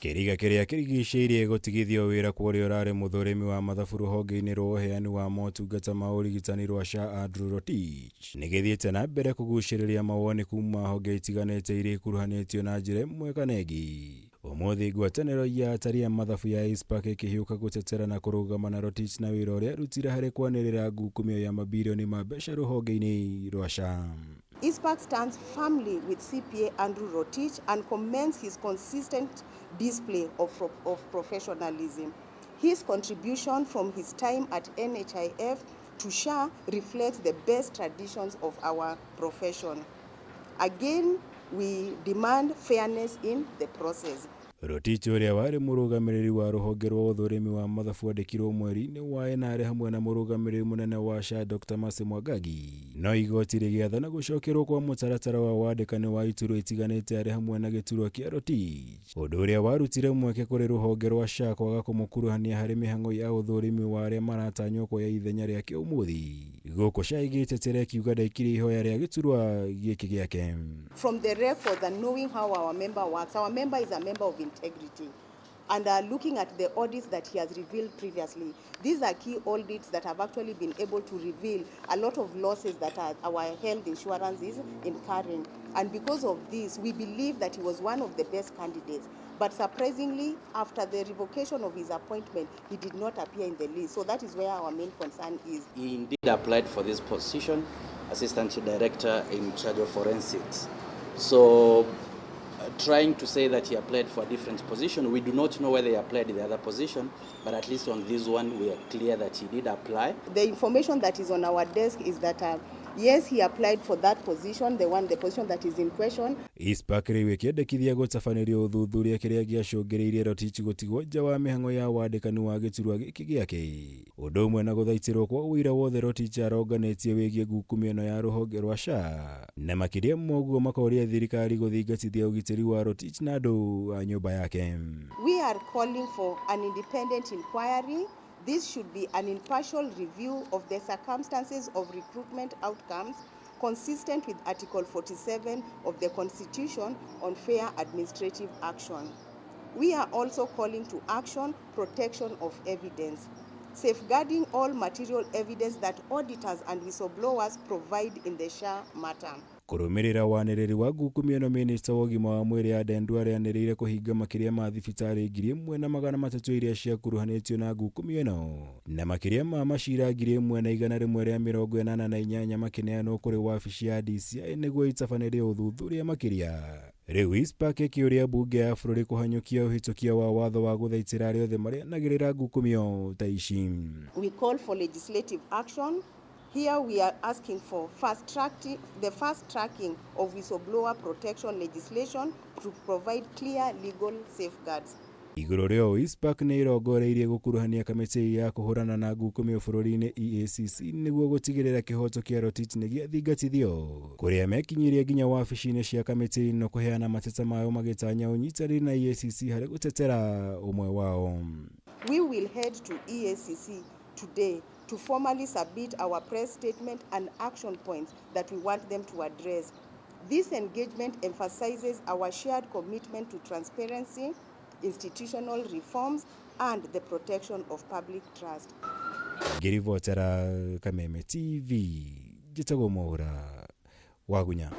Kĩriga kĩrĩa kĩrigicĩirie gũtigithio wĩra kwa ũrĩa ũrarĩ mũthũrimi wa mathabu rũhonge-inĩ rwa ũheani wa motungata ma ũrigitani rwa SHA Andrew Rotich nĩ gĩthiĩte na mbere kũgucĩrĩria mawoni kuma honge itiganĩte iria ikuruhanĩtio na njĩra ĩmwe kana ĩngĩ. Ũmũthĩ ngwatanĩro ya ATARI ya mathabu ya ICPAK ĩkĩhiũka gũtetera na kũrũgama na Rotich na wĩra ũrĩa arutire harĩ kwanĩrĩra ngukumio ya mabirioni ma mbeca rũhonge-inĩ rwa SHA. ICPAK stands firmly with CPA Andrew Rotich and commends his consistent display of professionalism. His contribution from his time at NHIF to SHA reflects the best traditions of our profession. Again, we demand fairness in the process. Rotich ũrĩa warĩ mũrũgamĩrĩri wa rũhonge rwa ũthũrimi wa mathabu andĩkirwo mweri-inĩ wa Ĩna hamwe na mũrũgamĩrĩri mũnene wa SHA Dr. Mercy Mwangagi. No igoti rĩgĩathana gũcokerwo kwa mũtaratara wa wandĩkani wa iturwa itiganĩte arĩ hamwe na gĩturwa kĩa Rotich, ũndũ ũrĩa warutire mweke kũrĩ rũhonge rwa SHA kwaga kũmũkuruhania harĩ mĩhang'o ya ũthũrimi wa arĩa maratanywo kuoya ithenya rĩake ũmũthĩ. Gũkũ SHA ĩgĩtetera kiuga ndaikire ihoya rĩa gĩturwa gĩkĩ gĩake. From the records and knowing how our member works, our member is a member of integrity, and looking at the audits that he has revealed previously, these are key audits that have actually been able to reveal a lot of losses that our health insurance is incurring. And because of this, we believe that he was one of the best candidates. But surprisingly, after the revocation of his appointment, he did not appear in the list. So that is where our main concern is. He indeed applied for this position, Assistant Director in charge of forensics. So trying to say that he applied for a different position, we do not know whether he applied the other position, but at least on this one we are clear that he did apply. The information that is on our desk is that yes, he applied for that position, the position that is in question. ICPAK rĩu ĩkĩendekithia gũtabanĩrio ũthuthuria kĩrĩa gĩacũngĩrĩirie Rotich gũtigwo nja wa mĩhang'o ya wandĩkani wa gĩturwa gĩkĩ gĩake. Ũndũ ũmwe na gũthaitĩrwo kwa ũira wothe Rotich aronganĩtie wĩgiĩ ngukumio ĩno ya rũhonge rwa SHA, na makĩria moguo makoria thirikari gũthingatithia ũgitĩri wa Rotich na andũ a nyũmba yake. We are calling for an independent inquiry. This should be an impartial review of the circumstances of recruitment outcomes consistent with Article 47 of the Constitution on fair administrative action. We are also calling to action protection of evidence, safeguarding all material evidence that auditors and whistleblowers provide in the SHA matter. Kũrũmĩrĩra wanĩrĩri wa ngukumio ĩno, Minista wa ũgima wa mwĩrĩ Aden Duale anĩrĩire kũhinga makĩria ma thibitarĩ 1,300 iria ciakuruhanĩtio na ngukumio ĩno, na makĩria ma macira 1,188 makĩneanwo kũrĩ wabici ya DCI nĩguo itabanĩrie ũthuthuria makĩria. Rĩu ICPAK ĩkĩũria mbunge ya bũrũri kũhanyũkia ũhĩtũkia wa watho wa gũthaitĩra arĩa othe marĩanagĩrĩra ngukumio ta ici. We call for legislative action. Here we are asking for the fast tracking of whistleblower protection legislation to provide clear legal safeguards. Igũrũ rĩo ICPAK nĩ ĩrongoreirie gũkuruhania kamĩtĩ ya Kuhurana na ngukumio bũrũri-inĩ EACC nĩguo gũtigĩrĩra kĩhoto kĩa Rotich nĩ gĩathingatithio, kũrĩa mekinyirie nginya wabici-inĩ cia kamĩtĩ ĩno kũheana mateta mao magĩtanya ũnyitanĩri na EACC harĩ gũtetera ũmwe wao. We will head to EACC today to formally submit our press statement and action points that we want them to address. This engagement emphasizes our shared commitment to transparency, institutional reforms, and the protection of public trust. Ngĩribotera Kameme TV, njĩtagwo Mwaura Wagunya.